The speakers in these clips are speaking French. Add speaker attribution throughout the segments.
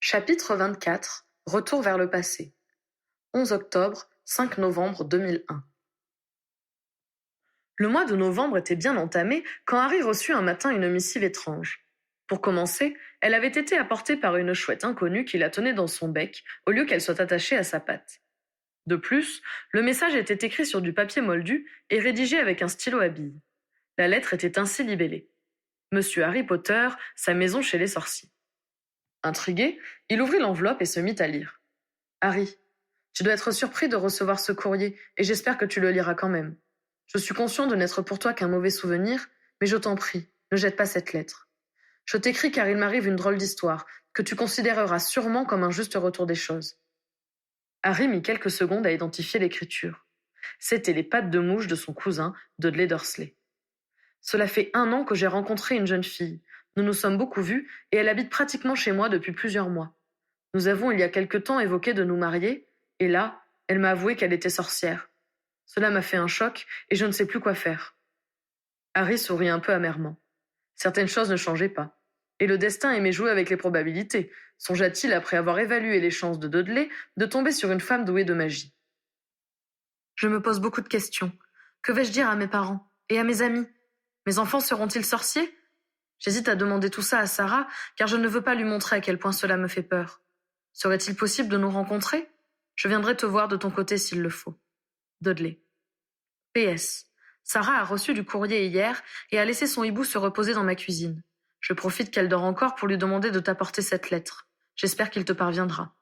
Speaker 1: Chapitre 24. Retour vers le passé. 11 octobre, 5 novembre 2001. Le mois de novembre était bien entamé quand Harry reçut un matin une missive étrange. Pour commencer, elle avait été apportée par une chouette inconnue qui la tenait dans son bec au lieu qu'elle soit attachée à sa patte. De plus, le message était écrit sur du papier moldu et rédigé avec un stylo à billes. La lettre était ainsi libellée. Monsieur Harry Potter, sa maison chez les sorciers. Intrigué, il ouvrit l'enveloppe et se mit à lire. Harry, tu dois être surpris de recevoir ce courrier et j'espère que tu le liras quand même. Je suis conscient de n'être pour toi qu'un mauvais souvenir, mais je t'en prie, ne jette pas cette lettre. Je t'écris car il m'arrive une drôle d'histoire, que tu considéreras sûrement comme un juste retour des choses. Harry mit quelques secondes à identifier l'écriture. C'étaient les pattes de mouche de son cousin, Dudley Dursley. Cela fait 1 an que j'ai rencontré une jeune fille. Nous nous sommes beaucoup vus et elle habite pratiquement chez moi depuis plusieurs mois. Nous avons il y a quelque temps évoqué de nous marier, et là, elle m'a avoué qu'elle était sorcière. Cela m'a fait un choc et je ne sais plus quoi faire. Harry sourit un peu amèrement. Certaines choses ne changeaient pas. Et le destin aimait jouer avec les probabilités. Songea-t-il, après avoir évalué les chances de Dudley, de tomber sur une femme douée de magie. Je me pose beaucoup de questions. Que vais-je dire à mes parents et à mes amis? Mes enfants seront-ils sorciers? J'hésite à demander tout ça à Sarah, car je ne veux pas lui montrer à quel point cela me fait peur. Serait-il possible de nous rencontrer? Je viendrai te voir de ton côté s'il le faut. Dudley. PS. Sarah a reçu du courrier hier et a laissé son hibou se reposer dans ma cuisine. Je profite qu'elle dort encore pour lui demander de t'apporter cette lettre. J'espère qu'il te parviendra.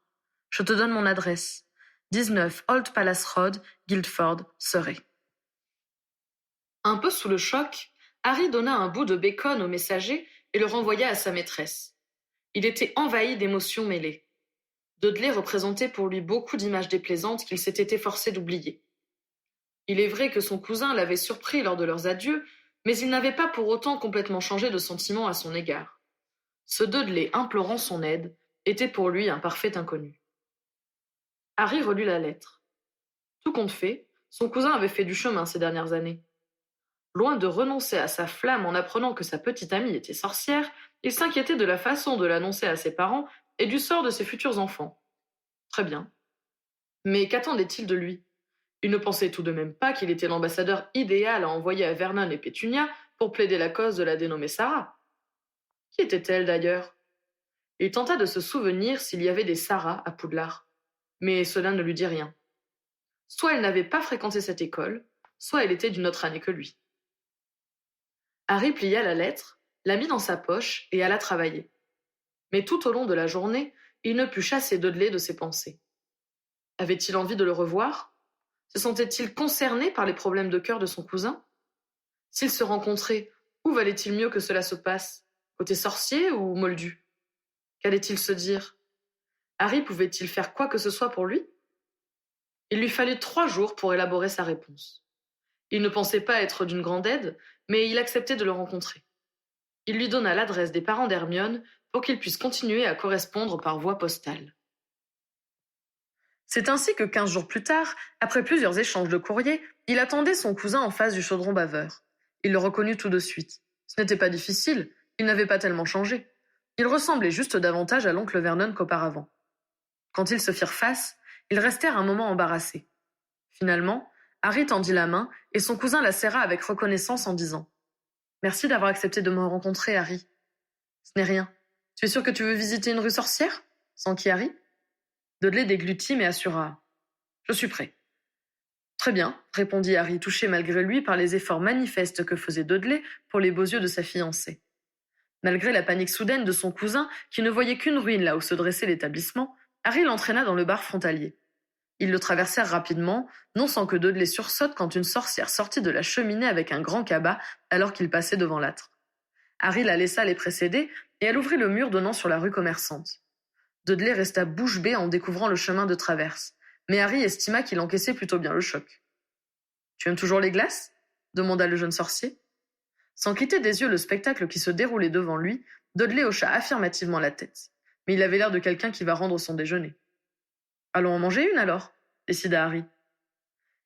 Speaker 1: Je te donne mon adresse. 19 Old Palace Road, Guildford, Surrey. Un peu sous le choc, Harry donna un bout de bacon au messager et le renvoya à sa maîtresse. Il était envahi d'émotions mêlées. Dudley représentait pour lui beaucoup d'images déplaisantes qu'il s'était efforcé d'oublier. Il est vrai que son cousin l'avait surpris lors de leurs adieux, mais il n'avait pas pour autant complètement changé de sentiment à son égard. Ce Dudley implorant son aide était pour lui un parfait inconnu. Harry relut la lettre. Tout compte fait, son cousin avait fait du chemin ces dernières années. Loin de renoncer à sa flamme en apprenant que sa petite amie était sorcière, il s'inquiétait de la façon de l'annoncer à ses parents et du sort de ses futurs enfants. Très bien. Mais qu'attendait-il de lui? Il ne pensait tout de même pas qu'il était l'ambassadeur idéal à envoyer à Vernon et Pétunia pour plaider la cause de la dénommée Sarah. Qui était-elle d'ailleurs? Il tenta de se souvenir s'il y avait des Sarah à Poudlard, mais cela ne lui dit rien. Soit elle n'avait pas fréquenté cette école, soit elle était d'une autre année que lui. Harry plia la lettre, la mit dans sa poche et alla travailler. Mais tout au long de la journée, il ne put chasser Dudley de ses pensées. Avait-il envie de le revoir? Se sentait-il concerné par les problèmes de cœur de son cousin? S'ils se rencontraient, où valait-il mieux que cela se passe? Côté sorcier ou moldu? Qu'allait-il se dire? Harry pouvait-il faire quoi que ce soit pour lui? Il lui fallut 3 jours pour élaborer sa réponse. Il ne pensait pas être d'une grande aide, mais il acceptait de le rencontrer. Il lui donna l'adresse des parents d'Hermione pour qu'ils puissent continuer à correspondre par voie postale. C'est ainsi que 15 jours plus tard, après plusieurs échanges de courriers, il attendait son cousin en face du chaudron baveur. Il le reconnut tout de suite. Ce n'était pas difficile, il n'avait pas tellement changé. Il ressemblait juste davantage à l'oncle Vernon qu'auparavant. Quand ils se firent face, ils restèrent un moment embarrassés. Finalement, Harry tendit la main et son cousin la serra avec reconnaissance en disant « Merci d'avoir accepté de me rencontrer, Harry. »« Ce n'est rien. Tu es sûr que tu veux visiter une rue sorcière ?» s'enquit Harry. Dudley déglutit mais assura « Je suis prêt. » Très bien, répondit Harry, touché malgré lui par les efforts manifestes que faisait Dudley pour les beaux yeux de sa fiancée. Malgré la panique soudaine de son cousin, qui ne voyait qu'une ruine là où se dressait l'établissement, Harry l'entraîna dans le bar frontalier. Ils le traversèrent rapidement, non sans que Dudley sursaute quand une sorcière sortit de la cheminée avec un grand cabas alors qu'il passait devant l'âtre. Harry la laissa les précéder et elle ouvrit le mur donnant sur la rue commerçante. Dudley resta bouche bée en découvrant le chemin de traverse, mais Harry estima qu'il encaissait plutôt bien le choc. « Tu aimes toujours les glaces ?» demanda le jeune sorcier. Sans quitter des yeux le spectacle qui se déroulait devant lui, Dudley hocha affirmativement la tête, mais il avait l'air de quelqu'un qui va rendre son déjeuner. « Allons en manger une alors ?» décida Harry.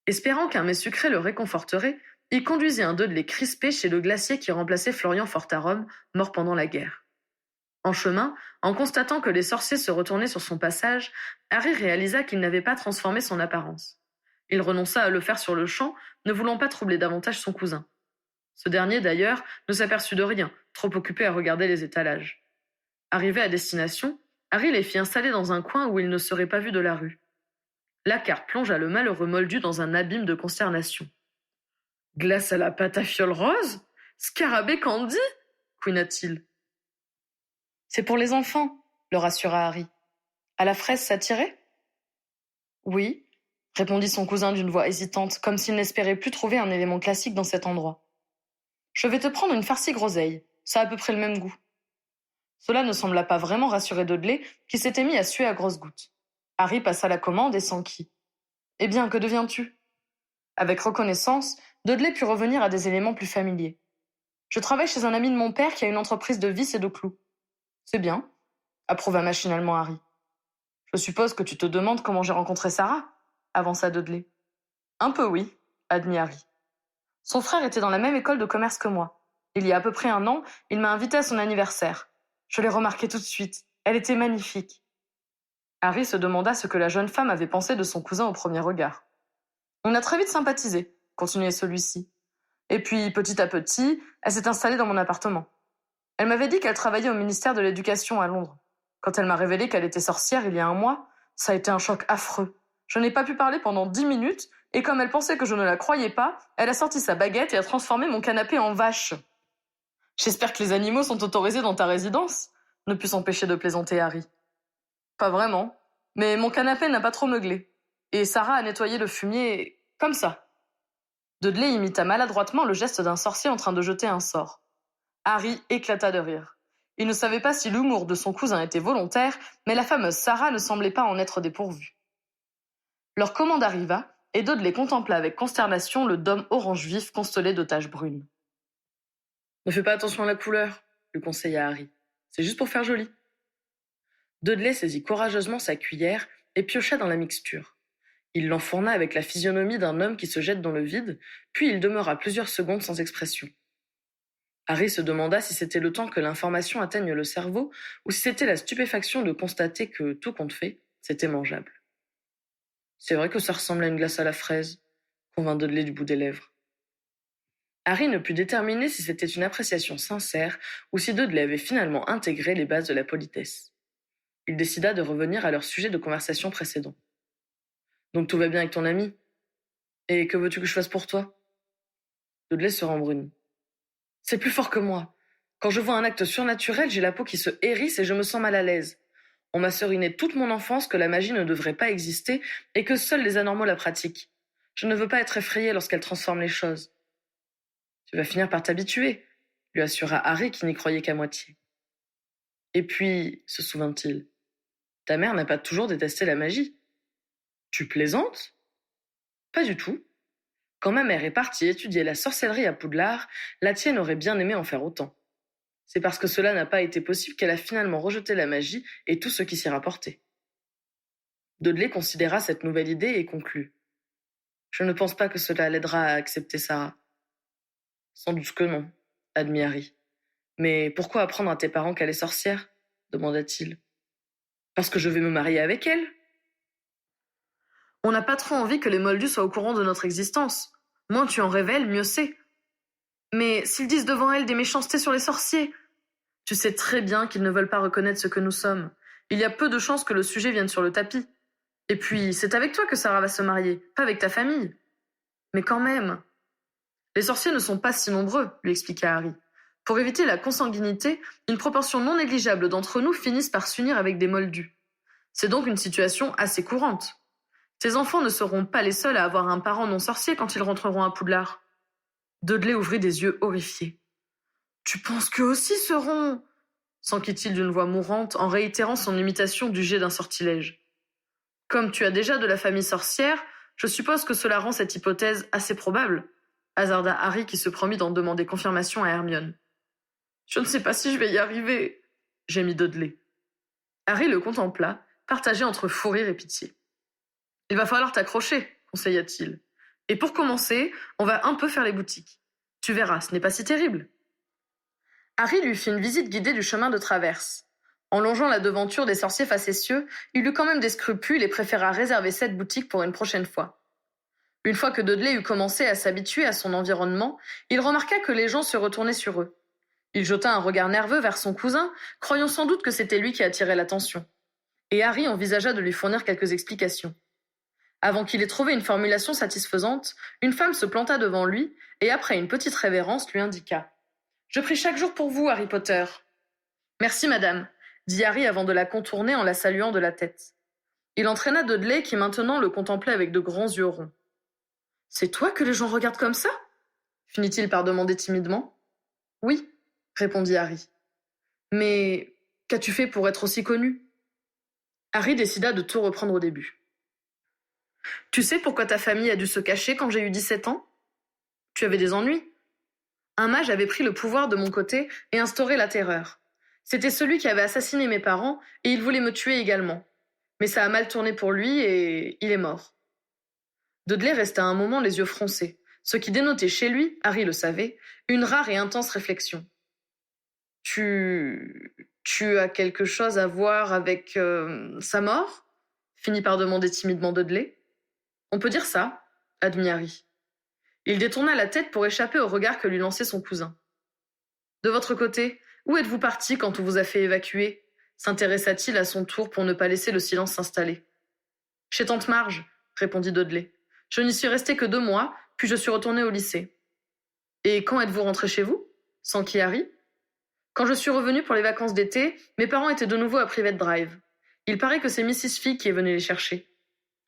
Speaker 1: Espérant qu'un mets sucré le réconforterait, il conduisit un Dudley crispé chez le glacier qui remplaçait Florian Fortarom, mort pendant la guerre. En chemin, en constatant que les sorciers se retournaient sur son passage, Harry réalisa qu'il n'avait pas transformé son apparence. Il renonça à le faire sur le champ, ne voulant pas troubler davantage son cousin. Ce dernier, d'ailleurs, ne s'aperçut de rien, trop occupé à regarder les étalages. Arrivé à destination, Harry les fit installer dans un coin où ils ne seraient pas vus de la rue. Lacare plongea le malheureux moldu dans un abîme de consternation. « Glace à la pâte à fioles rose ? Scarabée candy ?» couina-t-il. « C'est pour les enfants, » le rassura Harry. « À la fraise, ça tirait ?»« Oui, » répondit son cousin d'une voix hésitante, comme s'il n'espérait plus trouver un élément classique dans cet endroit. « Je vais te prendre une farcie groseille, ça a à peu près le même goût. » Cela ne sembla pas vraiment rassurer Dudley, qui s'était mis à suer à grosses gouttes. Harry passa la commande et s'enquit. « Eh bien, que deviens-tu » Avec reconnaissance, Dudley put revenir à des éléments plus familiers. « Je travaille chez un ami de mon père qui a une entreprise de vis et de clous. »« C'est bien, » approuva machinalement Harry. « Je suppose que tu te demandes comment j'ai rencontré Sarah » avança Dudley. « Un peu oui, » admit Harry. « Son frère était dans la même école de commerce que moi. Il y a à peu près 1 an, il m'a invité à son anniversaire. Je l'ai remarquée tout de suite. Elle était magnifique. » Harry se demanda ce que la jeune femme avait pensé de son cousin au premier regard. « On a très vite sympathisé, » continuait celui-ci. « Et puis, petit à petit, elle s'est installée dans mon appartement. Elle m'avait dit qu'elle travaillait au ministère de l'Éducation à Londres. Quand elle m'a révélé qu'elle était sorcière il y a 1 mois, ça a été un choc affreux. Je n'ai pas pu parler pendant 10 minutes, et comme elle pensait que je ne la croyais pas, elle a sorti sa baguette et a transformé mon canapé en vache. »« J'espère que les animaux sont autorisés dans ta résidence ?» ne put s'empêcher de plaisanter Harry. « Pas vraiment, mais mon canapé n'a pas trop meuglé. Et Sarah a nettoyé le fumier comme ça. » Dudley imita maladroitement le geste d'un sorcier en train de jeter un sort. Harry éclata de rire. Il ne savait pas si l'humour de son cousin était volontaire, mais la fameuse Sarah ne semblait pas en être dépourvue. Leur commande arriva, et Dudley contempla avec consternation le dôme orange vif constellé de taches brunes. « Ne fais pas attention à la couleur, » lui conseilla Harry. « C'est juste pour faire joli. » Dudley saisit courageusement sa cuillère et piocha dans la mixture. Il l'enfourna avec la physionomie d'un homme qui se jette dans le vide, puis il demeura plusieurs secondes sans expression. Harry se demanda si c'était le temps que l'information atteigne le cerveau ou si c'était la stupéfaction de constater que, tout compte fait, c'était mangeable. « C'est vrai que ça ressemble à une glace à la fraise, » convint Dudley du bout des lèvres. Harry ne put déterminer si c'était une appréciation sincère ou si Dudley avait finalement intégré les bases de la politesse. Il décida de revenir à leur sujet de conversation précédent. « Donc tout va bien avec ton ami ? Et que veux-tu que je fasse pour toi ?» Dudley se rembrunit. « C'est plus fort que moi. Quand je vois un acte surnaturel, j'ai la peau qui se hérisse et je me sens mal à l'aise. On m'a seriné toute mon enfance que la magie ne devrait pas exister et que seuls les anormaux la pratiquent. Je ne veux pas être effrayé lorsqu'elle transforme les choses. »« Tu vas finir par t'habituer, » lui assura Harry qui n'y croyait qu'à moitié. « Et puis, se souvint-il, ta mère n'a pas toujours détesté la magie. »« Tu plaisantes ? » ?»« Pas du tout. Quand ma mère est partie étudier la sorcellerie à Poudlard, la tienne aurait bien aimé en faire autant. C'est parce que cela n'a pas été possible qu'elle a finalement rejeté la magie et tout ce qui s'y rapportait. » Dudley considéra cette nouvelle idée et conclut. « Je ne pense pas que cela l'aidera à accepter Sarah. »« Sans doute que non, » admit Harry. « Mais pourquoi apprendre à tes parents qu'elle est sorcière ?» demanda-t-il. « Parce que je vais me marier avec elle. » On n'a pas trop envie que les Moldus soient au courant de notre existence. Moins tu en révèles, mieux c'est. Mais s'ils disent devant elle des méchancetés sur les sorciers, tu sais très bien qu'ils ne veulent pas reconnaître ce que nous sommes. Il y a peu de chances que le sujet vienne sur le tapis. Et puis, c'est avec toi que Sarah va se marier, pas avec ta famille. Mais quand même. Les sorciers ne sont pas si nombreux, lui expliqua Harry. Pour éviter la consanguinité, une proportion non négligeable d'entre nous finissent par s'unir avec des Moldus. C'est donc une situation assez courante. Tes enfants ne seront pas les seuls à avoir un parent non sorcier quand ils rentreront à Poudlard. Dudley ouvrit des yeux horrifiés. « Tu penses qu'eux aussi seront ?» s'enquit-il d'une voix mourante en réitérant son imitation du jet d'un sortilège. « Comme tu as déjà de la famille sorcière, je suppose que cela rend cette hypothèse assez probable, » hasarda Harry qui se promit d'en demander confirmation à Hermione. « Je ne sais pas si je vais y arriver, » gémit Dudley. Harry le contempla, partagé entre fou rire et pitié. « Il va falloir t'accrocher, » conseilla-t-il. « Et pour commencer, on va un peu faire les boutiques. Tu verras, ce n'est pas si terrible. » Harry lui fit une visite guidée du chemin de traverse. En longeant la devanture des sorciers facétieux, il eut quand même des scrupules et préféra réserver cette boutique pour une prochaine fois. Une fois que Dudley eut commencé à s'habituer à son environnement, il remarqua que les gens se retournaient sur eux. Il jeta un regard nerveux vers son cousin, croyant sans doute que c'était lui qui attirait l'attention. Et Harry envisagea de lui fournir quelques explications. Avant qu'il ait trouvé une formulation satisfaisante, une femme se planta devant lui et, après une petite révérence, lui indiqua « Je prie chaque jour pour vous, Harry Potter. »« Merci, madame, » dit Harry avant de la contourner en la saluant de la tête. Il entraîna Dudley qui maintenant le contemplait avec de grands yeux ronds. « C'est toi que les gens regardent comme ça ?» finit-il par demander timidement. « Oui, » répondit Harry. « Mais qu'as-tu fait pour être aussi connu ?» Harry décida de tout reprendre au début. « Tu sais pourquoi ta famille a dû se cacher quand j'ai eu 17 ans ? Tu avais des ennuis. Un mage avait pris le pouvoir de mon côté et instauré la terreur. C'était celui qui avait assassiné mes parents et il voulait me tuer également. Mais ça a mal tourné pour lui et il est mort. » Dudley resta un moment les yeux froncés, ce qui dénotait chez lui, Harry le savait, une rare et intense réflexion. « Tu as quelque chose à voir avec sa mort ?» finit par demander timidement Dudley. « On peut dire ça, » admit Harry. Il détourna la tête pour échapper au regard que lui lançait son cousin. « De votre côté, où êtes-vous parti quand on vous a fait évacuer ?» s'intéressa-t-il à son tour pour ne pas laisser le silence s'installer. « Chez tante Marge, » répondit Dudley. « Je n'y suis resté que 2 mois, puis je suis retourné au lycée. »« Et quand êtes-vous rentré chez vous ?» s'enquit Harry. « Quand je suis revenu pour les vacances d'été, mes parents étaient de nouveau à Private Drive. Il paraît que c'est Mrs. Fig qui est venue les chercher. »«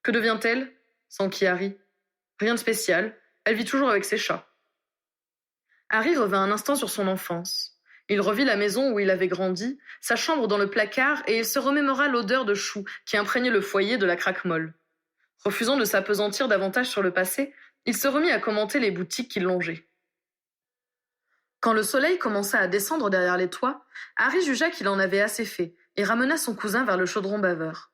Speaker 1: Que devient-elle ?» s'enquit Harry. « Rien de spécial. Elle vit toujours avec ses chats. » Harry revint un instant sur son enfance. Il revit la maison où il avait grandi, sa chambre dans le placard, et il se remémora l'odeur de choux qui imprégnait le foyer de la craque-molle. Refusant de s'appesantir davantage sur le passé, il se remit à commenter les boutiques qu'il longeait. Quand le soleil commença à descendre derrière les toits, Harry jugea qu'il en avait assez fait et ramena son cousin vers le chaudron baveur.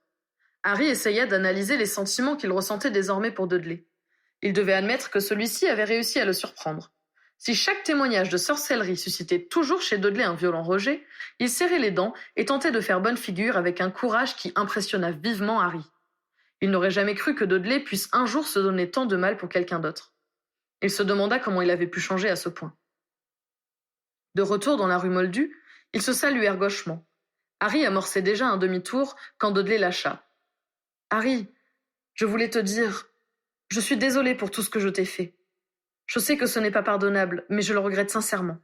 Speaker 1: Harry essaya d'analyser les sentiments qu'il ressentait désormais pour Dudley. Il devait admettre que celui-ci avait réussi à le surprendre. Si chaque témoignage de sorcellerie suscitait toujours chez Dudley un violent rejet, il serrait les dents et tentait de faire bonne figure avec un courage qui impressionna vivement Harry. Il n'aurait jamais cru que Dudley puisse un jour se donner tant de mal pour quelqu'un d'autre. Il se demanda comment il avait pu changer à ce point. De retour dans la rue Moldue, ils se saluèrent gauchement. Harry amorçait déjà un demi-tour quand Dudley lâcha. « Harry, je voulais te dire, je suis désolé pour tout ce que je t'ai fait. Je sais que ce n'est pas pardonnable, mais je le regrette sincèrement. »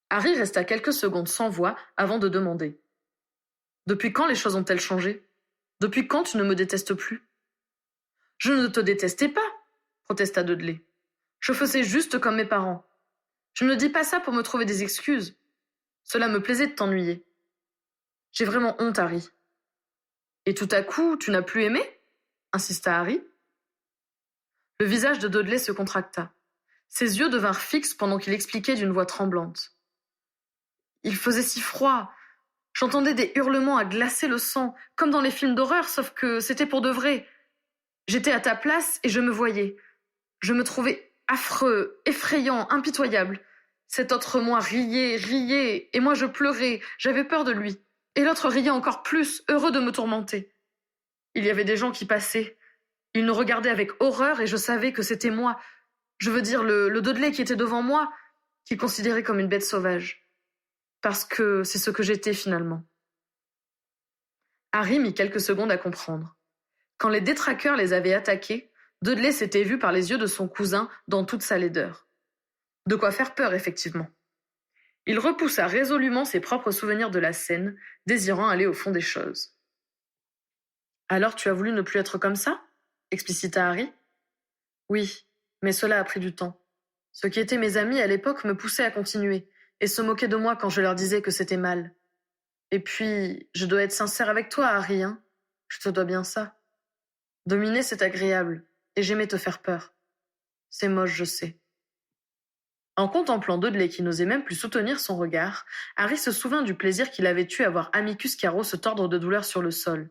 Speaker 1: Harry resta quelques secondes sans voix avant de demander. « Depuis quand les choses ont-elles changé ? Depuis quand tu ne me détestes plus ?»« Je ne te détestais pas, » protesta Dudley. « Je faisais juste comme mes parents. Je ne dis pas ça pour me trouver des excuses. Cela me plaisait de t'ennuyer. J'ai vraiment honte, Harry. »« Et tout à coup, tu n'as plus aimé ?» insista Harry. Le visage de Dudley se contracta. Ses yeux devinrent fixes pendant qu'il expliquait d'une voix tremblante. « Il faisait si froid. J'entendais des hurlements à glacer le sang, comme dans les films d'horreur, sauf que c'était pour de vrai. J'étais à ta place et je me voyais. Je me trouvais affreux, effrayant, impitoyable. Cet autre moi riait, et moi je pleurais, j'avais peur de lui. Et l'autre riait encore plus, heureux de me tourmenter. Il y avait des gens qui passaient. Ils nous regardaient avec horreur et je savais que c'était moi. Je veux dire le Dudley qui était devant moi, qu'ils considéraient comme une bête sauvage. Parce que c'est ce que j'étais finalement. » Harry mit quelques secondes à comprendre. Quand les détraqueurs les avaient attaqués, Dudley s'était vu par les yeux de son cousin dans toute sa laideur. De quoi faire peur, effectivement. Il repoussa résolument ses propres souvenirs de la scène, désirant aller au fond des choses. « Alors tu as voulu ne plus être comme ça ?» explicita Harry. « Oui, mais cela a pris du temps. Ceux qui étaient mes amis à l'époque me poussaient à continuer, et se moquaient de moi quand je leur disais que c'était mal. Et puis, je dois être sincère avec toi, Harry, hein. Je te dois bien ça. Dominer, c'est agréable, et j'aimais te faire peur. C'est moche, je sais. » En contemplant Dudley qui n'osait même plus soutenir son regard, Harry se souvint du plaisir qu'il avait eu à voir Amicus Carrow se tordre de douleur sur le sol.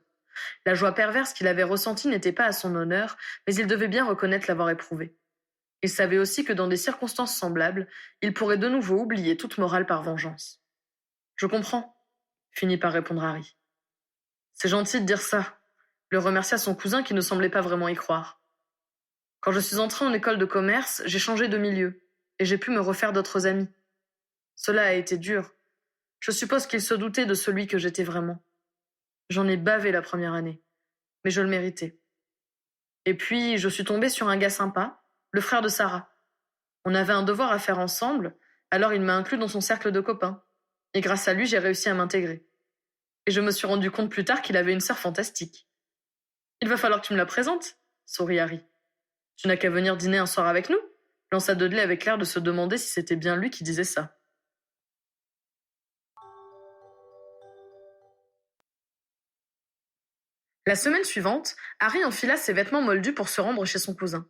Speaker 1: La joie perverse qu'il avait ressentie n'était pas à son honneur, mais il devait bien reconnaître l'avoir éprouvée. Il savait aussi que dans des circonstances semblables, il pourrait de nouveau oublier toute morale par vengeance. « Je comprends, » finit par répondre Harry. C'est gentil de dire ça, le remercia son cousin qui ne semblait pas vraiment y croire. Quand je suis entrée en école de commerce, j'ai changé de milieu, et j'ai pu me refaire d'autres amis. Cela a été dur. Je suppose qu'il se doutait de celui que j'étais vraiment. J'en ai bavé la première année, mais je le méritais. Et puis, je suis tombée sur un gars sympa, le frère de Sarah. On avait un devoir à faire ensemble, alors il m'a inclus dans son cercle de copains. Et grâce à lui, j'ai réussi à m'intégrer. Et je me suis rendu compte plus tard qu'il avait une sœur fantastique. Il va falloir que tu me la présentes, sourit Harry. Tu n'as qu'à venir dîner un soir avec nous, lança Dudley avec l'air de se demander si c'était bien lui qui disait ça. La semaine suivante, Harry enfila ses vêtements moldus pour se rendre chez son cousin.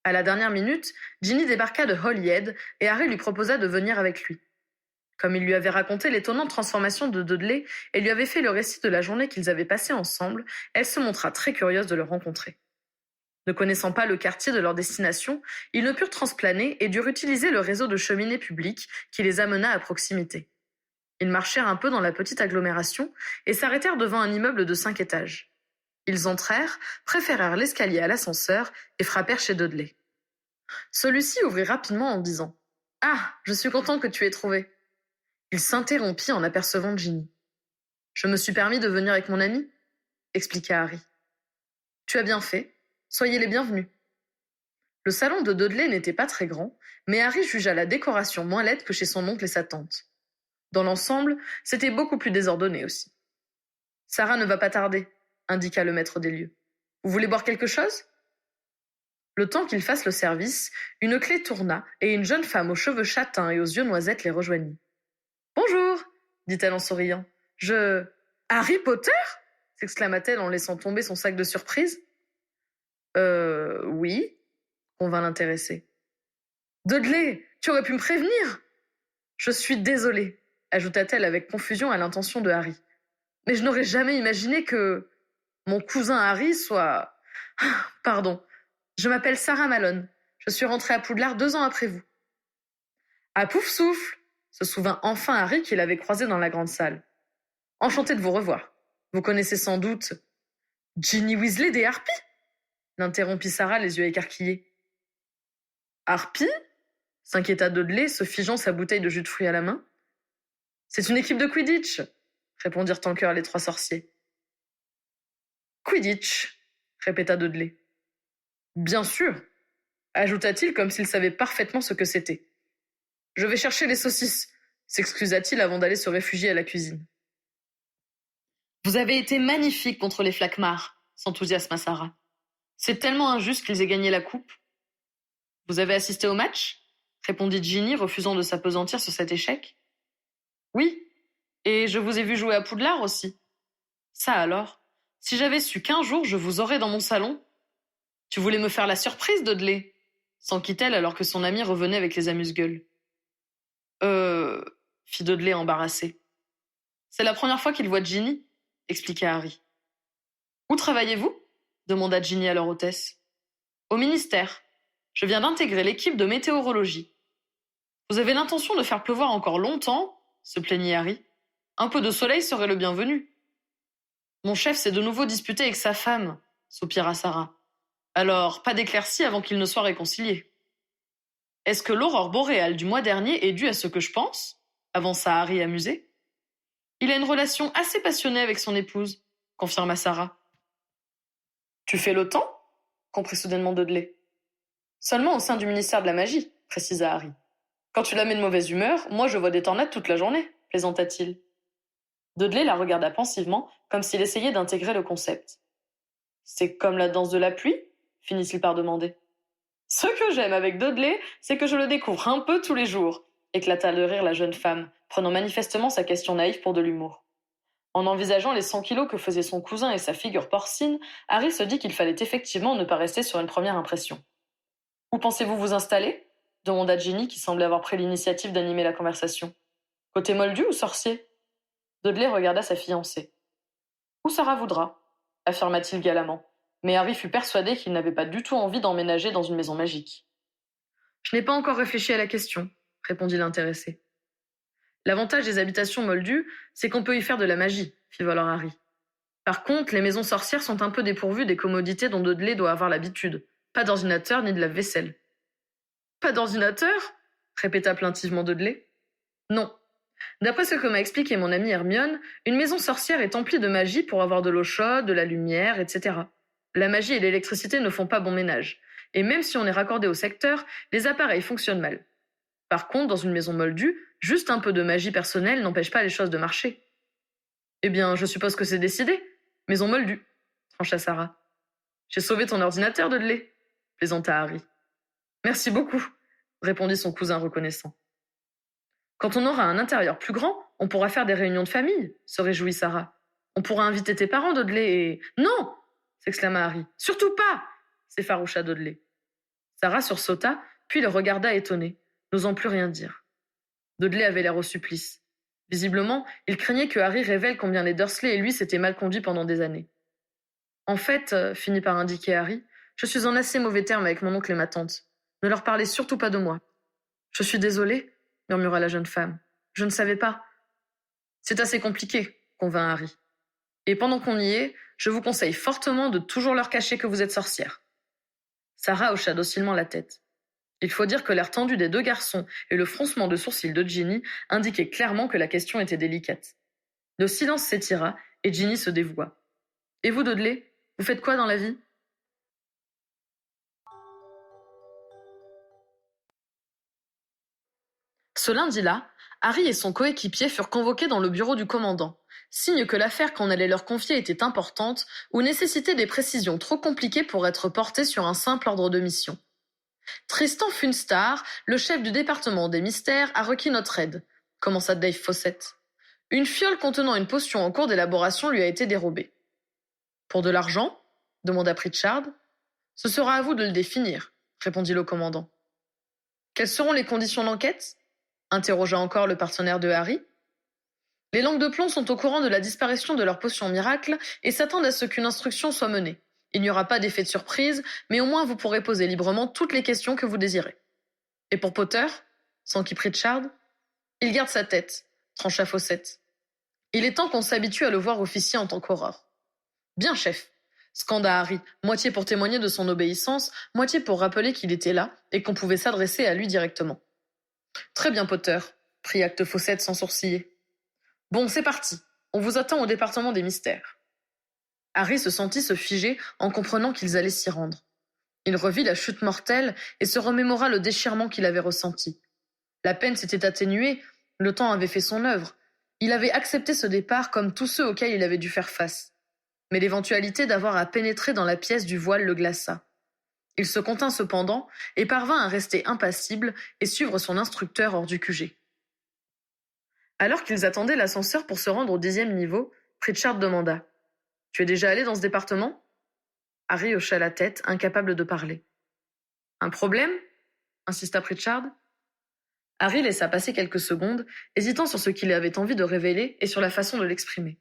Speaker 1: À la dernière minute, Ginny débarqua de Holyhead et Harry lui proposa de venir avec lui. Comme il lui avait raconté l'étonnante transformation de Dudley et lui avait fait le récit de la journée qu'ils avaient passée ensemble, elle se montra très curieuse de le rencontrer. Ne connaissant pas le quartier de leur destination, ils ne purent transplaner et durent utiliser le réseau de cheminées publiques qui les amena à proximité. Ils marchèrent un peu dans la petite agglomération et s'arrêtèrent devant un immeuble de 5 étages. Ils entrèrent, préférèrent l'escalier à l'ascenseur et frappèrent chez Dudley. Celui-ci ouvrit rapidement en disant « Ah, je suis content que tu aies trouvé. » Il s'interrompit en apercevant Ginny. « Je me suis permis de venir avec mon ami, » expliqua Harry. « Tu as bien fait. Soyez les bienvenus. » Le salon de Dudley n'était pas très grand, mais Harry jugea la décoration moins laide que chez son oncle et sa tante. Dans l'ensemble, c'était beaucoup plus désordonné aussi. « Sarah ne va pas tarder, » indiqua le maître des lieux. « Vous voulez boire quelque chose ?» Le temps qu'ils fassent le service, une clé tourna et une jeune femme aux cheveux châtains et aux yeux noisettes les rejoignit. « Bonjour !» dit-elle en souriant. « Harry Potter ?» s'exclama-t-elle en laissant tomber son sac de surprise. Oui, convint l'intéressé. « Dudley, tu aurais pu me prévenir !»« Je suis désolée, » ajouta-t-elle avec confusion à l'intention de Harry. « Mais je n'aurais jamais imaginé que mon cousin Harry soit... Pardon, je m'appelle Sarah Malone. Je suis rentrée à Poudlard 2 ans après vous. » À pouf souffle, se souvint enfin Harry qu'il avait croisé dans la grande salle. « Enchanté de vous revoir. Vous connaissez sans doute... »« Ginny Weasley des Harpies ?» l'interrompit Sarah, les yeux écarquillés. « Harpies ?» s'inquiéta Dudley, se figeant sa bouteille de jus de fruits à la main. « C'est une équipe de Quidditch !» répondirent en chœur les 3 sorciers. « Quidditch !» répéta Dudley. « Bien sûr !» ajouta-t-il comme s'il savait parfaitement ce que c'était. « Je vais chercher les saucisses !» s'excusa-t-il avant d'aller se réfugier à la cuisine. « Vous avez été magnifique contre les Flackmar !» s'enthousiasma Sarah. « C'est tellement injuste qu'ils aient gagné la coupe. »« Vous avez assisté au match ?» répondit Ginny, refusant de s'appesantir sur cet échec. « Oui, et je vous ai vu jouer à Poudlard aussi. »« Ça alors, si j'avais su qu'1 jour je vous aurais dans mon salon. »« Tu voulais me faire la surprise, Dudley ?» s'enquit-elle alors que son amie revenait avec les amuse-gueules. Fit Dudley embarrassé. « C'est la première fois qu'il voit Ginny, » expliqua Harry. « Où travaillez-vous ?» demanda Ginny à leur hôtesse. « Au ministère. Je viens d'intégrer l'équipe de météorologie. »« Vous avez l'intention de faire pleuvoir encore longtemps ?» se plaignit Harry. « Un peu de soleil serait le bienvenu. »« Mon chef s'est de nouveau disputé avec sa femme, » soupira Sarah. « Alors, pas d'éclaircie avant qu'ils ne soient réconciliés. »« Est-ce que l'aurore boréale du mois dernier est due à ce que je pense ?» avança Harry amusé. « Il a une relation assez passionnée avec son épouse, » confirma Sarah. « Tu fais le temps ?» comprit soudainement Dudley. « Seulement au sein du ministère de la magie, » précisa Harry. « Quand tu la mets de mauvaise humeur, moi je vois des tornades toute la journée, » plaisanta-t-il. Dudley la regarda pensivement, comme s'il essayait d'intégrer le concept. « C'est comme la danse de la pluie ?» finit-il par demander. « Ce que j'aime avec Dudley, c'est que je le découvre un peu tous les jours, » éclata de rire la jeune femme, prenant manifestement sa question naïve pour de l'humour. En envisageant les 100 kilos que faisaient son cousin et sa figure porcine, Harry se dit qu'il fallait effectivement ne pas rester sur une première impression. « Où pensez-vous vous installer ?» demanda Ginny, qui semblait avoir pris l'initiative d'animer la conversation. « Côté moldu ou sorcier ?» Dudley regarda sa fiancée. « Où Sarah voudra », affirma-t-il galamment, mais Harry fut persuadé qu'il n'avait pas du tout envie d'emménager dans une maison magique. « Je n'ai pas encore réfléchi à la question, » répondit l'intéressé. L'avantage des habitations moldues, c'est qu'on peut y faire de la magie, fit valoir Harry. Par contre, les maisons sorcières sont un peu dépourvues des commodités dont Dudley doit avoir l'habitude. Pas d'ordinateur ni de lave-vaisselle. Pas d'ordinateur ? Répéta plaintivement Dudley. Non. D'après ce que m'a expliqué mon amie Hermione, une maison sorcière est emplie de magie pour avoir de l'eau chaude, de la lumière, etc. La magie et l'électricité ne font pas bon ménage. Et même si on est raccordé au secteur, les appareils fonctionnent mal. Par contre, dans une maison moldue, juste un peu de magie personnelle n'empêche pas les choses de marcher. Eh bien, je suppose que c'est décidé. Maison moldue, trancha Sarah. J'ai sauvé ton ordinateur, Dudley, plaisanta Harry. Merci beaucoup, répondit son cousin reconnaissant. Quand on aura un intérieur plus grand, on pourra faire des réunions de famille, se réjouit Sarah. On pourra inviter tes parents, Dudley, et... Non, s'exclama Harry. Surtout pas, s'effaroucha Dudley. Sarah sursauta, puis le regarda étonnée, n'osant plus rien dire. Dudley avait l'air au supplice. Visiblement, il craignait que Harry révèle combien les Dursley et lui s'étaient mal conduits pendant des années. En fait, finit par indiquer Harry, je suis en assez mauvais termes avec mon oncle et ma tante. Ne leur parlez surtout pas de moi. Je suis désolée, murmura la jeune femme. Je ne savais pas. C'est assez compliqué, convint Harry. Et pendant qu'on y est, je vous conseille fortement de toujours leur cacher que vous êtes sorcière. Sarah hocha docilement la tête. Il faut dire que l'air tendu des deux garçons et le froncement de sourcils de Ginny indiquaient clairement que la question était délicate. Le silence s'étira et Ginny se dévoua. Et vous, Dudley, vous faites quoi dans la vie ? Ce lundi-là, Harry et son coéquipier furent convoqués dans le bureau du commandant, signe que l'affaire qu'on allait leur confier était importante ou nécessitait des précisions trop compliquées pour être portées sur un simple ordre de mission. Tristan Funstar, le chef du département des mystères, a requis notre aide, commença Dave Fawcett. Une fiole contenant une potion en cours d'élaboration lui a été dérobée. Pour de l'argent ? Demanda Pritchard. Ce sera à vous de le définir, répondit le commandant. Quelles seront les conditions d'enquête ? Interrogea encore le partenaire de Harry. Les langues de plomb sont au courant de la disparition de leur potion miracle et s'attendent à ce qu'une instruction soit menée. Il n'y aura pas d'effet de surprise, mais au moins vous pourrez poser librement toutes les questions que vous désirez. Et pour Potter, s'enquit Pritchard, il garde sa tête, trancha Fawcett. Il est temps qu'on s'habitue à le voir officier en tant qu'aurore. Bien, chef, scanda Harry, moitié pour témoigner de son obéissance, moitié pour rappeler qu'il était là et qu'on pouvait s'adresser à lui directement. Très bien, Potter, prit acte Fawcett sans sourciller. Bon, c'est parti. On vous attend au département des mystères. Harry se sentit se figer en comprenant qu'ils allaient s'y rendre. Il revit la chute mortelle et se remémora le déchirement qu'il avait ressenti. La peine s'était atténuée, le temps avait fait son œuvre. Il avait accepté ce départ comme tous ceux auxquels il avait dû faire face. Mais l'éventualité d'avoir à pénétrer dans la pièce du voile le glaça. Il se contint cependant et parvint à rester impassible et suivre son instructeur hors du QG. Alors qu'ils attendaient l'ascenseur pour se rendre au 10e niveau, Pritchard demanda « Tu es déjà allé dans ce département ?» Harry hocha la tête, incapable de parler. « Un problème ?» insista Pritchard. Harry laissa passer quelques secondes, hésitant sur ce qu'il avait envie de révéler et sur la façon de l'exprimer.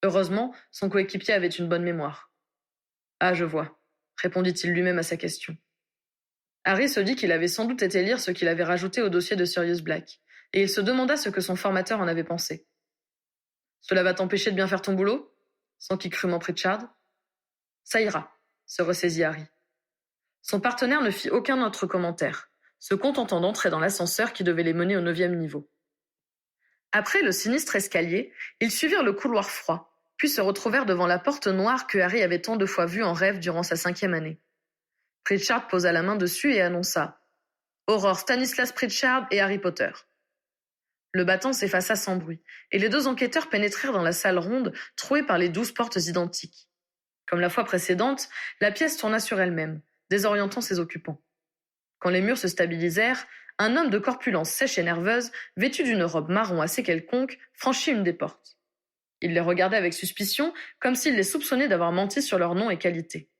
Speaker 1: Heureusement, son coéquipier avait une bonne mémoire. « Ah, je vois », répondit-il lui-même à sa question. Harry se dit qu'il avait sans doute été lire ce qu'il avait rajouté au dossier de Sirius Black, et il se demanda ce que son formateur en avait pensé. « Cela va t'empêcher de bien faire ton boulot ?» s'enquit crûment Pritchard. « Ça ira », se ressaisit Harry. Son partenaire ne fit aucun autre commentaire, se contentant d'entrer dans l'ascenseur qui devait les mener au 9e niveau. Après le sinistre escalier, ils suivirent le couloir froid, puis se retrouvèrent devant la porte noire que Harry avait tant de fois vue en rêve durant sa 5e année. Pritchard posa la main dessus et annonça « Aurore Stanislas Pritchard et Harry Potter ». Le battant s'effaça sans bruit, et les deux enquêteurs pénétrèrent dans la salle ronde, trouée par les 12 portes identiques. Comme la fois précédente, la pièce tourna sur elle-même, désorientant ses occupants. Quand les murs se stabilisèrent, un homme de corpulence sèche et nerveuse, vêtu d'une robe marron assez quelconque, franchit une des portes. Il les regardait avec suspicion, comme s'il les soupçonnait d'avoir menti sur leur nom et qualité.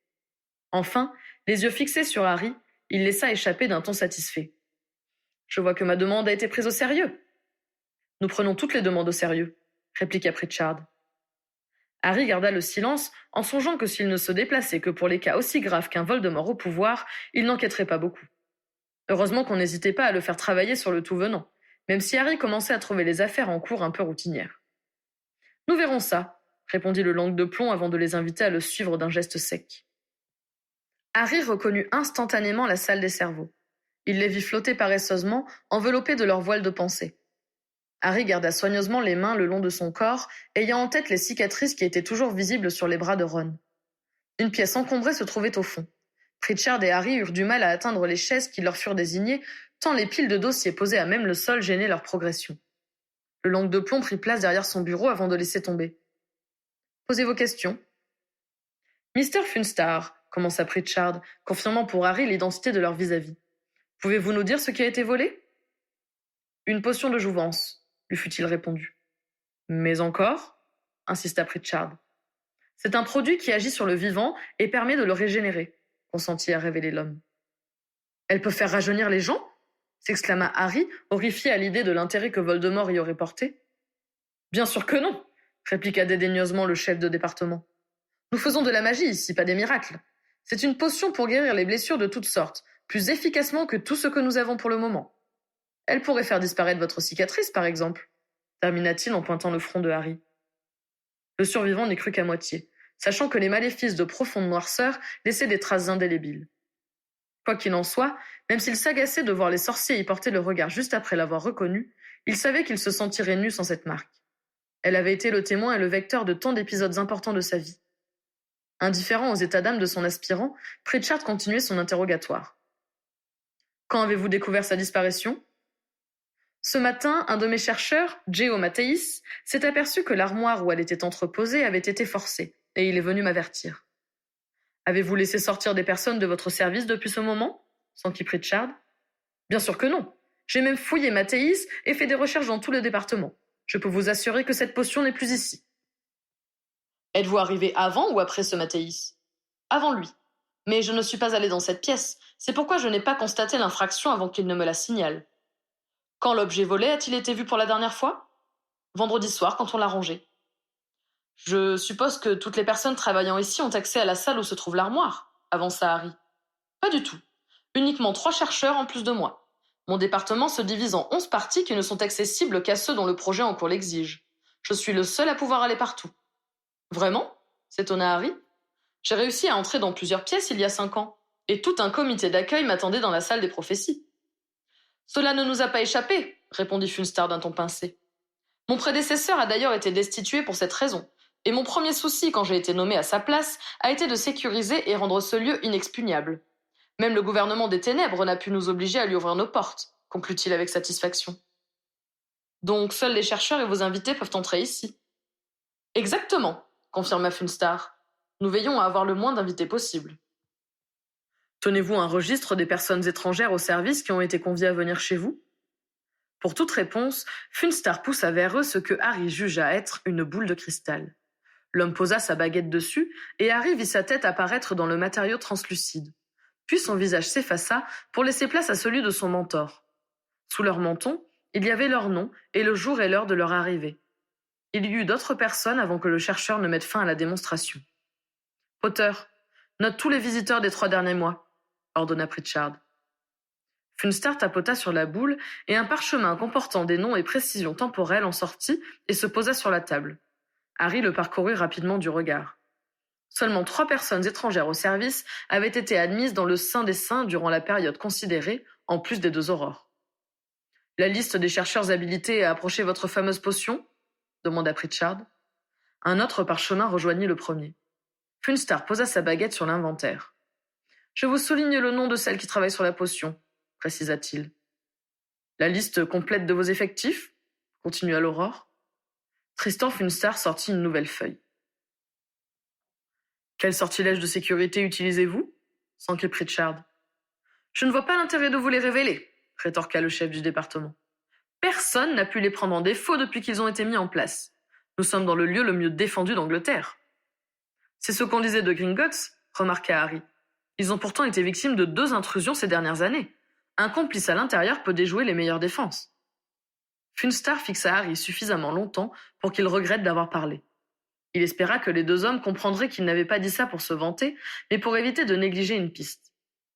Speaker 1: Enfin, les yeux fixés sur Harry, il laissa échapper d'un ton satisfait. « Je vois que ma demande a été prise au sérieux. »« Nous prenons toutes les demandes au sérieux, » répliqua Pritchard. Harry garda le silence en songeant que s'il ne se déplaçait que pour les cas aussi graves qu'un Voldemort au pouvoir, il n'enquêterait pas beaucoup. Heureusement qu'on n'hésitait pas à le faire travailler sur le tout venant, même si Harry commençait à trouver les affaires en cours un peu routinières. « Nous verrons ça, » répondit le langue de plomb avant de les inviter à le suivre d'un geste sec. Harry reconnut instantanément la salle des cerveaux. Il les vit flotter paresseusement, enveloppés de leur voile de pensée. Harry garda soigneusement les mains le long de son corps, ayant en tête les cicatrices qui étaient toujours visibles sur les bras de Ron. Une pièce encombrée se trouvait au fond. Pritchard et Harry eurent du mal à atteindre les chaises qui leur furent désignées, tant les piles de dossiers posées à même le sol gênaient leur progression. Le langue de plomb prit place derrière son bureau avant de laisser tomber. « Posez vos questions. »« Mr. Funstar, » commença Pritchard, confirmant pour Harry l'identité de leur vis-à-vis. « Pouvez-vous nous dire ce qui a été volé ?»« Une potion de jouvence, » lui fut-il répondu. « Mais encore ?» insista Pritchard. « C'est un produit qui agit sur le vivant et permet de le régénérer, » consentit à révéler l'homme. « Elle peut faire rajeunir les gens ?» s'exclama Harry, horrifié à l'idée de l'intérêt que Voldemort y aurait porté. « Bien sûr que non !» répliqua dédaigneusement le chef de département. « Nous faisons de la magie ici, pas des miracles. C'est une potion pour guérir les blessures de toutes sortes, plus efficacement que tout ce que nous avons pour le moment. Elle pourrait faire disparaître votre cicatrice, par exemple, » termina-t-il en pointant le front de Harry. Le survivant n'y crut qu'à moitié, sachant que les maléfices de profonde noirceur laissaient des traces indélébiles. Quoi qu'il en soit, même s'il s'agaçait de voir les sorciers y porter le regard juste après l'avoir reconnue, il savait qu'il se sentirait nu sans cette marque. Elle avait été le témoin et le vecteur de tant d'épisodes importants de sa vie. Indifférent aux états d'âme de son aspirant, Pritchard continuait son interrogatoire. « Quand avez-vous découvert sa disparition ?»« Ce matin, un de mes chercheurs, Geo Mattheis, s'est aperçu que l'armoire où elle était entreposée avait été forcée, et il est venu m'avertir. »« Avez-vous laissé sortir des personnes de votre service depuis ce moment ?» s'enquit Pritchard. « Bien sûr que non. J'ai même fouillé Mathéis et fait des recherches dans tout le département. Je peux vous assurer que cette potion n'est plus ici. »« Êtes-vous arrivé avant ou après ce Mathéis ?»« Avant lui. Mais je ne suis pas allé dans cette pièce. C'est pourquoi je n'ai pas constaté l'infraction avant qu'il ne me la signale. »« Quand l'objet volé a-t-il été vu pour la dernière fois ?»« Vendredi soir, quand on l'a rangé. »« Je suppose que toutes les personnes travaillant ici ont accès à la salle où se trouve l'armoire, » avança Harry. « Pas du tout. Uniquement 3 chercheurs en plus de moi. Mon département se divise en 11 parties qui ne sont accessibles qu'à ceux dont le projet en cours l'exige. Je suis le seul à pouvoir aller partout. »« Vraiment ?» s'étonna Harry. « J'ai réussi à entrer dans plusieurs pièces il y a 5 ans, et tout un comité d'accueil m'attendait dans la salle des prophéties. »« Cela ne nous a pas échappé, » répondit Funstar d'un ton pincé. « Mon prédécesseur a d'ailleurs été destitué pour cette raison, et mon premier souci quand j'ai été nommé à sa place a été de sécuriser et rendre ce lieu inexpugnable. Même le gouvernement des ténèbres n'a pu nous obliger à lui ouvrir nos portes, » conclut-il avec satisfaction. « Donc seuls les chercheurs et vos invités peuvent entrer ici. »« Exactement, » confirma Funstar. « Nous veillons à avoir le moins d'invités possible. »« Tenez-vous un registre des personnes étrangères au service qui ont été conviées à venir chez vous ?» Pour toute réponse, Funstar poussa vers eux ce que Harry jugea être une boule de cristal. L'homme posa sa baguette dessus, et Harry vit sa tête apparaître dans le matériau translucide. Puis son visage s'effaça pour laisser place à celui de son mentor. Sous leur menton, il y avait leur nom et le jour et l'heure de leur arrivée. Il y eut d'autres personnes avant que le chercheur ne mette fin à la démonstration. « Potter, note tous les visiteurs des 3 derniers mois, » ordonna Pritchard. Funstar tapota sur la boule et un parchemin comportant des noms et précisions temporelles en sortit et se posa sur la table. Harry le parcourut rapidement du regard. Seulement 3 personnes étrangères au service avaient été admises dans le Saint des Saints durant la période considérée, en plus des 2 aurores. « La liste des chercheurs habilités à approcher votre fameuse potion ?» demanda Pritchard. Un autre parchemin rejoignit le premier. Funstar posa sa baguette sur l'inventaire. « Je vous souligne le nom de celle qui travaille sur la potion, » précisa-t-il. « La liste complète de vos effectifs ?» continua l'Aurore. Tristan Funstar sortit une nouvelle feuille. « Quel sortilège de sécurité utilisez-vous » s'enquit Pritchard. « Je ne vois pas l'intérêt de vous les révéler, » rétorqua le chef du département. « Personne n'a pu les prendre en défaut depuis qu'ils ont été mis en place. Nous sommes dans le lieu le mieux défendu d'Angleterre. »« C'est ce qu'on disait de Gringotts, » remarqua Harry. « Ils ont pourtant été victimes de 2 intrusions ces dernières années. Un complice à l'intérieur peut déjouer les meilleures défenses. » Funstar fixa Harry suffisamment longtemps pour qu'il regrette d'avoir parlé. Il espéra que les 2 hommes comprendraient qu'il n'avait pas dit ça pour se vanter, mais pour éviter de négliger une piste.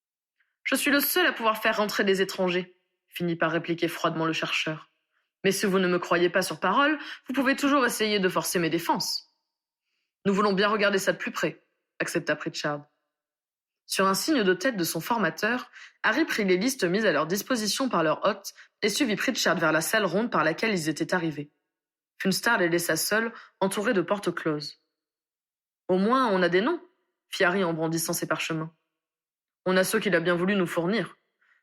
Speaker 1: « Je suis le seul à pouvoir faire rentrer des étrangers, » finit par répliquer froidement le chercheur. Mais si vous ne me croyez pas sur parole, vous pouvez toujours essayer de forcer mes défenses. Nous voulons bien regarder ça de plus près, accepta Pritchard. Sur un signe de tête de son formateur, Harry prit les listes mises à leur disposition par leur hôte et suivit Pritchard vers la salle ronde par laquelle ils étaient arrivés. Funstard les laissa seuls, entourés de portes closes. Au moins, on a des noms, fit Harry en brandissant ses parchemins. On a ceux qu'il a bien voulu nous fournir.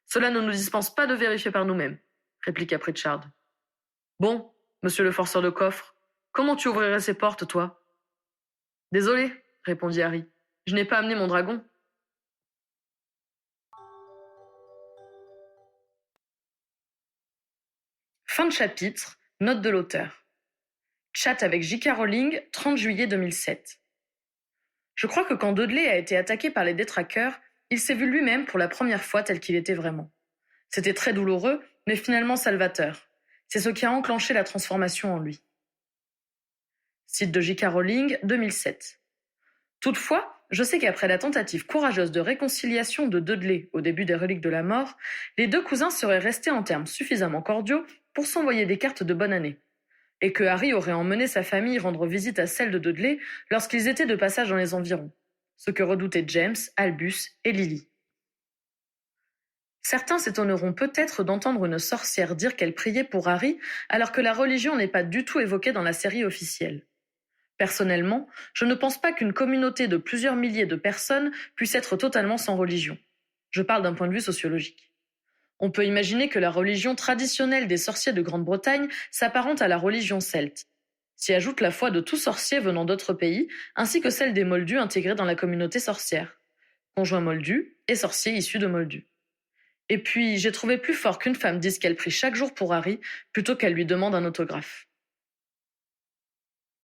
Speaker 1: Cela ne nous dispense pas de vérifier par nous-mêmes, répliqua Pritchard. Bon, monsieur le forceur de coffre, comment tu ouvrirais ces portes, toi? Désolé, répondit Harry. Je n'ai pas amené mon dragon. Fin de chapitre, note de l'auteur. Chat avec J.K. Rowling, 30 juillet 2007. Je crois que quand Dudley a été attaqué par les détraqueurs, il s'est vu lui-même pour la première fois tel qu'il était vraiment. C'était très douloureux, mais finalement salvateur. C'est ce qui a enclenché la transformation en lui. Site de J.K. Rowling, 2007. Toutefois, je sais qu'après la tentative courageuse de réconciliation de Dudley au début des Reliques de la Mort, les deux cousins seraient restés en termes suffisamment cordiaux pour s'envoyer des cartes de bonne année, et que Harry aurait emmené sa famille rendre visite à celle de Dudley lorsqu'ils étaient de passage dans les environs, ce que redoutaient James, Albus et Lily. Certains s'étonneront peut-être d'entendre une sorcière dire qu'elle priait pour Harry alors que la religion n'est pas du tout évoquée dans la série officielle. Personnellement, je ne pense pas qu'une communauté de plusieurs milliers de personnes puisse être totalement sans religion. Je parle d'un point de vue sociologique. On peut imaginer que la religion traditionnelle des sorciers de Grande-Bretagne s'apparente à la religion celte. S'y ajoute la foi de tout sorcier venant d'autres pays, ainsi que celle des moldus intégrés dans la communauté sorcière. Conjoints moldus et sorciers issus de moldus. Et puis, j'ai trouvé plus fort qu'une femme dise qu'elle prie chaque jour pour Harry, plutôt qu'elle lui demande un autographe.